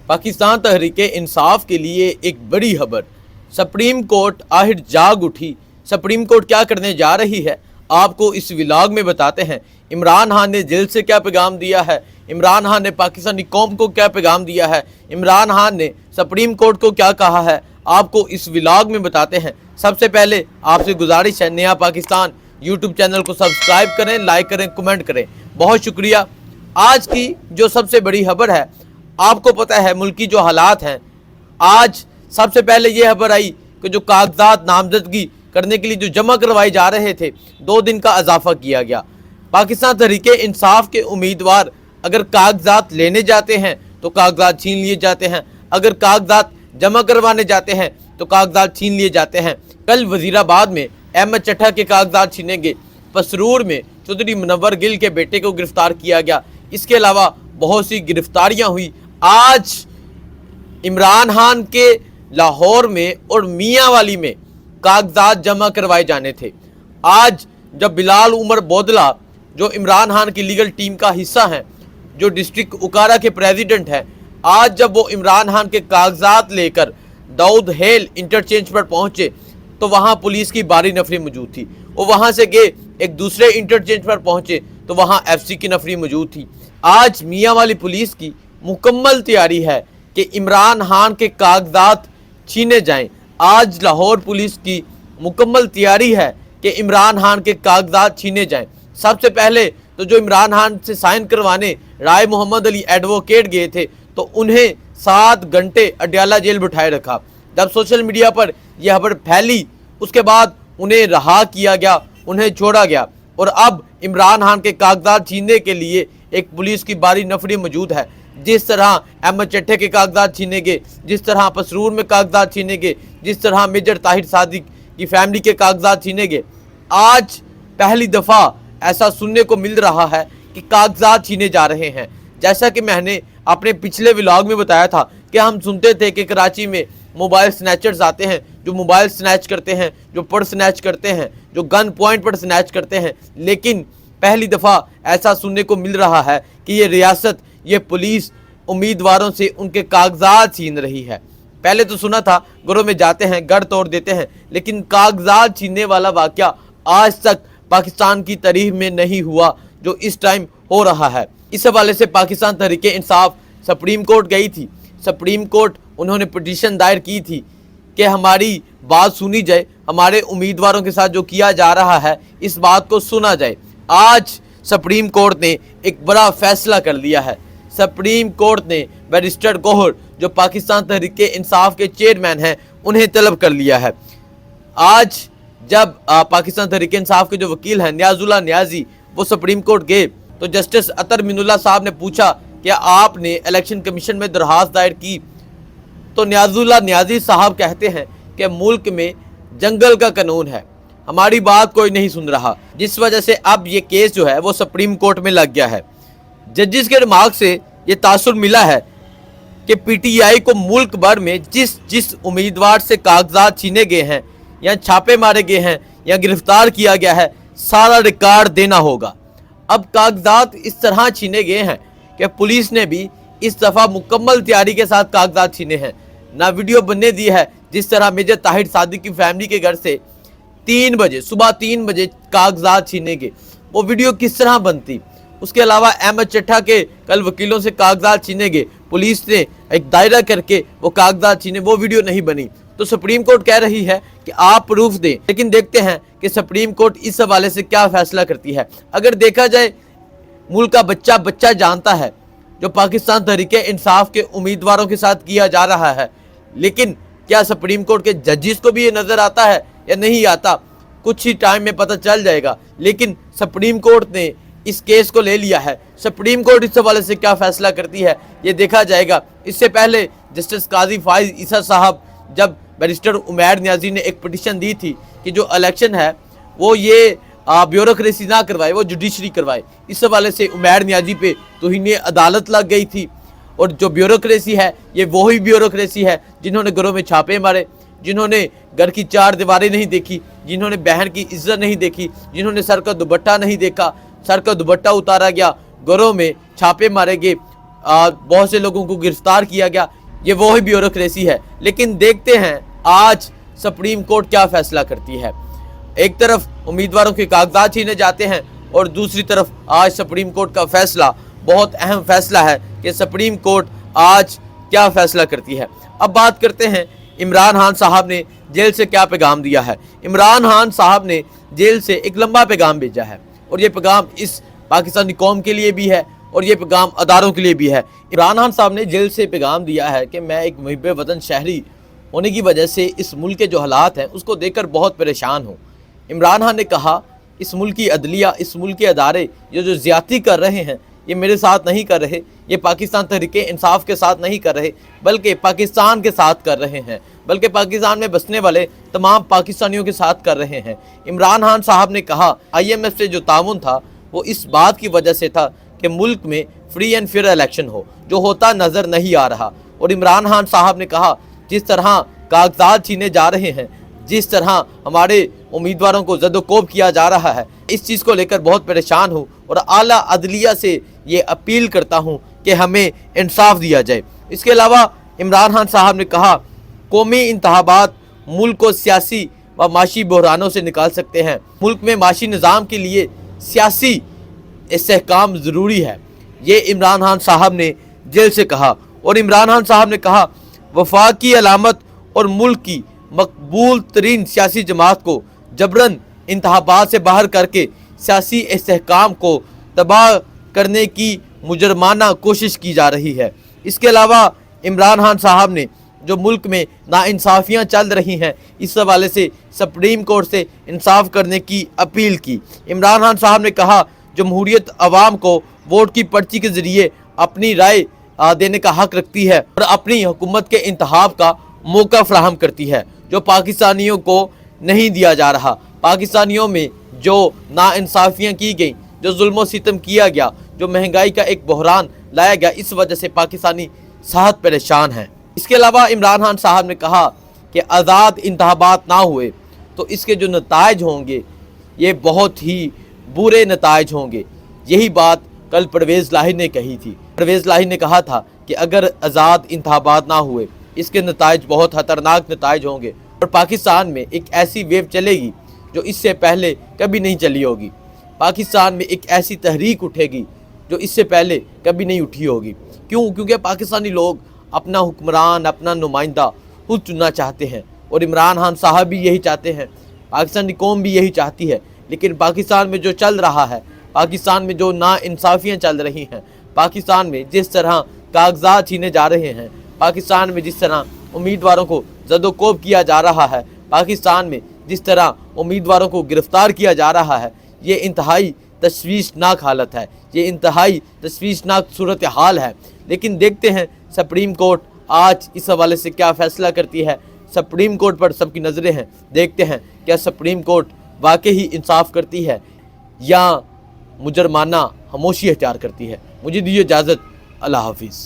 पाकिस्तान तहरीक इंसाफ के लिए एक बड़ी खबर। सुप्रीम कोर्ट आखिर जाग उठी। सुप्रीम कोर्ट क्या करने जा रही है, आपको इस व्लॉग में बताते हैं। इमरान खान ने जेल से क्या पैगाम दिया है, इमरान खान ने पाकिस्तानी कौम को क्या पैगाम दिया है, इमरान खान ने सुप्रीम कोर्ट को क्या कहा है, आपको इस व्लॉग में बताते हैं। सबसे पहले आपसे गुजारिश है, नया पाकिस्तान यूट्यूब चैनल को सब्सक्राइब करें, लाइक करें, कमेंट करें। बहुत शुक्रिया। आज की जो सबसे बड़ी खबर है, आपको पता है मुल्की जो हालात हैं, आज सबसे पहले ये खबर आई कि जो कागजात नामजदगी करने के लिए जो जमा करवाए जा रहे थे, 2 दिन का इजाफा किया गया। पाकिस्तान तहरीक इंसाफ के उम्मीदवार अगर कागजात लेने जाते हैं तो कागजात छीन लिए जाते हैं, अगर कागजात जमा करवाने जाते हैं तो कागजात छीन लिए जाते हैं। कल वजीराबाद में अहमद चट्टा के कागजात छीने गए, पसरूर में चौधरी मुनव्वर गिल के बेटे को गिरफ्तार किया गया। इसके अलावा बहुत सी गिरफ्तारियां हुई। आज इमरान खान के लाहौर में और मियांवाली में कागजात जमा करवाए जाने थे। आज जब बिलाल उमर बोदला जो इमरान खान की लीगल टीम का हिस्सा हैं, जो डिस्ट्रिक्ट उकारा के प्रेसिडेंट हैं, आज जब वो इमरान खान के कागजात लेकर दाऊद हेल इंटरचेंज पर पहुंचे तो वहां पुलिस की भारी नफरी मौजूद थी। वो वहां से गए एक दूसरे इंटरचेंज पर पहुंचे तो वहां एफसी की नफरी मौजूद थी। आज मियांवाली पुलिस की मुकम्मल तैयारी है कि इमरान खान के कागजात छीने जाएं। आज लाहौर पुलिस की मुकम्मल तैयारी है कि इमरान खान के कागजात छीने जाएं। सबसे पहले तो जो इमरान खान से साइन करवाने राय मोहम्मद अली एडवोकेट गए थे तो उन्हें 7 घंटे अडयाला जेल बिठाए रखा। जब सोशल मीडिया पर यह खबर फैली उसके बाद उन्हें रहा किया गया, उन्हें छोड़ा गया और अब इमरान खान के कागजात छीनने के लिए एक पुलिस की भारी नफरी मौजूद है। जिस तरह अहमद चट्टे के कागजात छीने गए, जिस तरह पसरूर में कागजात छीने गए, जिस तरह मेजर ताहिर सादिक की फैमिली के कागजात छीने गए, आज पहली दफ़ा ऐसा सुनने को मिल रहा है कि कागजात छीने जा रहे हैं। जैसा कि मैंने अपने पिछले व्लॉग में बताया था कि हम सुनते थे कि कराची में मोबाइल स्नैचर्स आते हैं, जो मोबाइल स्नैच करते हैं, जो पर्स स्नैच करते हैं, जो गन पॉइंट पर स्नैच करते हैं। लेकिन पहली दफ़ा ऐसा सुनने को मिल रहा है कि ये रियासत, ये पुलिस उम्मीदवारों से उनके कागजात छीन रही है। पहले तो सुना था घरों में जाते हैं, गढ़ तोड़ देते हैं, लेकिन कागजात छीनने वाला वाक़या आज तक पाकिस्तान की तारीख में नहीं हुआ जो इस टाइम हो रहा है। इस हवाले से पाकिस्तान तहरीक इंसाफ सुप्रीम कोर्ट गई थी। सुप्रीम कोर्ट उन्होंने पिटीशन दायर की थी कि हमारी बात सुनी जाए, हमारे उम्मीदवारों के साथ जो किया जा रहा है इस बात को सुना जाए। आज सुप्रीम कोर्ट ने एक बड़ा फैसला कर लिया है। सुप्रीम कोर्ट ने बैरिस्टर गौहर जो पाकिस्तान तहरीक इंसाफ के चेयरमैन हैं उन्हें तलब कर लिया है। आज जब पाकिस्तान तहरीक इंसाफ के जो वकील हैं न्याजुल्लाह न्याजी वो सुप्रीम कोर्ट गए तो जस्टिस अतर मिनुल्लाह साहब ने पूछा कि आपने इलेक्शन कमीशन में दरख्वास्त दायर की? तो न्याजुल्लाह न्याजी साहब कहते हैं कि मुल्क में जंगल का कानून है, हमारी बात कोई नहीं सुन रहा, जिस वजह से अब ये केस जो है वो सुप्रीम कोर्ट में लग गया है। जजेस के रिमार्क से ये तासुर मिला है कि पीटीआई को मुल्क भर में जिस उम्मीदवार से कागजात छीने गए हैं या छापे मारे गए हैं या गिरफ्तार किया गया है, सारा रिकॉर्ड देना होगा। अब कागजात इस तरह छीने गए हैं कि पुलिस ने भी इस दफ़ा मुकम्मल तैयारी के साथ कागजात छीने हैं। ना वीडियो बनने दी है, जिस तरह मेजर ताहिर सादिक की फैमिली के घर से 3 बजे सुबह 3 बजे कागजात छीने गए, वो वीडियो किस तरह बनती। उसके अलावा अहमद चट्टा के कल वकीलों से कागजात छीने गए, पुलिस ने एक दायरा करके वो कागजात छीने, वो वीडियो नहीं बनी। तो सुप्रीम कोर्ट कह रही है कि आप प्रूफ दें, लेकिन देखते हैं कि सुप्रीम कोर्ट इस हवाले से क्या फैसला करती है। अगर देखा जाए मुल्क का बच्चा बच्चा जानता है जो पाकिस्तान तहरीक इंसाफ के उम्मीदवारों के साथ किया जा रहा है, लेकिन क्या सुप्रीम कोर्ट के जजेस को भी ये नज़र आता है या नहीं आता, कुछ ही टाइम में पता चल जाएगा। लेकिन सुप्रीम कोर्ट ने इस केस को ले लिया है। सुप्रीम कोर्ट इस हवाले से क्या फैसला करती है ये देखा जाएगा। इससे पहले जस्टिस काजी फाइज ईसा साहब, जब बैरिस्टर उमैर न्याजी ने एक पिटीशन दी थी कि जो इलेक्शन है वो ये ब्यूरोक्रेसी ना करवाए, वो जुडिशरी करवाए, इस हवाले से उमैर न्याजी पे तौहीन अदालत लग गई थी। और जो ब्यूरोक्रेसी है ये वही ब्यूरोक्रेसी है जिन्होंने घरों में छापे मारे, जिन्होंने घर की 4 दीवारें नहीं देखी, जिन्होंने बहन की इज्जत नहीं देखी, जिन्होंने सर का दुपट्टा नहीं देखा, सर का दुपट्टा उतारा गया, घरों में छापे मारे गए, बहुत से लोगों को गिरफ्तार किया गया, ये वही ब्यूरोक्रेसी है। लेकिन देखते हैं आज सुप्रीम कोर्ट क्या फैसला करती है। एक तरफ उम्मीदवारों के कागजात छीने जाते हैं और दूसरी तरफ आज सुप्रीम कोर्ट का फैसला, बहुत अहम फैसला है कि सुप्रीम कोर्ट आज क्या फैसला करती है। अब बात करते हैं इमरान खान साहब ने जेल से क्या पैगाम दिया है। इमरान खान साहब ने जेल से एक लंबा पैगाम भेजा है और ये पैगाम इस पाकिस्तानी कौम के लिए भी है और ये पैगाम अदारों के लिए भी है। इमरान खान साहब ने जेल से पैगाम दिया है कि मैं एक मुहिब वतन शहरी होने की वजह से इस मुल्क के जो हालात हैं उसको देखकर बहुत परेशान हूँ। इमरान खान ने कहा इस मुल्क की अदलिया, इस मुल्क के अदारे ये जो ज़्यादती कर रहे हैं ये मेरे साथ नहीं कर रहे, ये पाकिस्तान तहरीक इंसाफ के साथ नहीं कर रहे, बल्कि पाकिस्तान के साथ कर रहे हैं, बल्कि पाकिस्तान में बसने वाले तमाम पाकिस्तानियों के साथ कर रहे हैं। इमरान खान साहब ने कहा IMF से जो ताउन था वो इस बात की वजह से था कि मुल्क में फ्री एंड फेयर इलेक्शन हो, जो होता नज़र नहीं आ रहा। और इमरान खान साहब ने कहा जिस तरह कागजात छीने जा रहे हैं, जिस तरह हमारे उम्मीदवारों को जदोकोब किया जा रहा है, इस चीज़ को लेकर बहुत परेशान हूँ और आला अदलिया से ये अपील करता हूँ कि हमें इंसाफ दिया जाए। इसके अलावा इमरान खान साहब ने कहा कौमी इंतखाबात मुल्क को सियासी व माशी बहरानों से निकाल सकते हैं। मुल्क में माशी निज़ाम के लिए सियासी इस्तेहकाम ज़रूरी है, ये इमरान खान साहब ने जेल से कहा। और इमरान खान साहब ने कहा वफाक की अलामत और मुल्क की मकबूल तरीन सियासी जमात को जबरन इंतखाबात से बाहर करके सियासी इस्तेहकाम को तबाह करने की मुजरमाना कोशिश की जा रही है। इसके अलावा इमरान खान साहब ने जो मुल्क में नाइंसाफ़ियाँ चल रही हैं इस हवाले से सुप्रीम कोर्ट से इंसाफ करने की अपील की। इमरान खान साहब ने कहा जमहूरियत अवाम को वोट की पर्ची के ज़रिए अपनी राय देने का हक रखती है और अपनी हुकूमत के इंतखाब का मौका फराहम करती है, जो पाकिस्तानियों को नहीं दिया जा रहा। पाकिस्तानियों में जो नाइंसाफ़ियाँ की गई, जो जुल्म सितम किया गया, जो महंगाई का एक बहरान लाया गया, इस वजह से पाकिस्तानी साहत परेशान हैं। इसके अलावा इमरान खान साहब ने कहा कि आज़ाद इंतखाबात ना हुए तो इसके जो नताइज होंगे ये बहुत ही बुरे नताइज होंगे। यही बात कल परवेज़ लाहिरी ने कही थी। परवेज़ लाहिरी ने कहा था कि अगर आज़ाद इंतखाबात ना हुए इसके नताइज बहुत ख़तरनाक नताइज होंगे और पाकिस्तान में एक ऐसी वेव चलेगी जो इससे पहले कभी नहीं चली होगी। पाकिस्तान में एक ऐसी तहरीक उठेगी जो इससे पहले कभी नहीं उठी होगी। क्यों? क्योंकि पाकिस्तानी लोग अपना हुक्मरान, अपना नुमाइंदा खुद चुनना चाहते हैं और इमरान खान साहब भी यही चाहते हैं, पाकिस्तानी कौम भी यही चाहती है। लेकिन पाकिस्तान में जो चल रहा है, पाकिस्तान में जो नाइंसाफ़ियाँ चल रही हैं, पाकिस्तान में जिस तरह कागजात छीने जा रहे हैं, पाकिस्तान में जिस तरह उम्मीदवारों को जदोकोब किया जा रहा है, पाकिस्तान में जिस तरह उम्मीदवारों को गिरफ़्तार किया जा रहा है, ये इंतहाई तशवीशनाक हालत है, ये इंतहाई तशवीशनाक सूरत हाल है। लेकिन देखते हैं सुप्रीम कोर्ट आज इस हवाले से क्या फ़ैसला करती है। सुप्रीम कोर्ट पर सबकी नज़रें हैं, देखते हैं क्या सुप्रीम कोर्ट वाकई ही इंसाफ करती है या मुजरमाना खामोशी अख्तियार करती है। मुझे दीजिए इजाज़त, अल्लाह हाफिज़।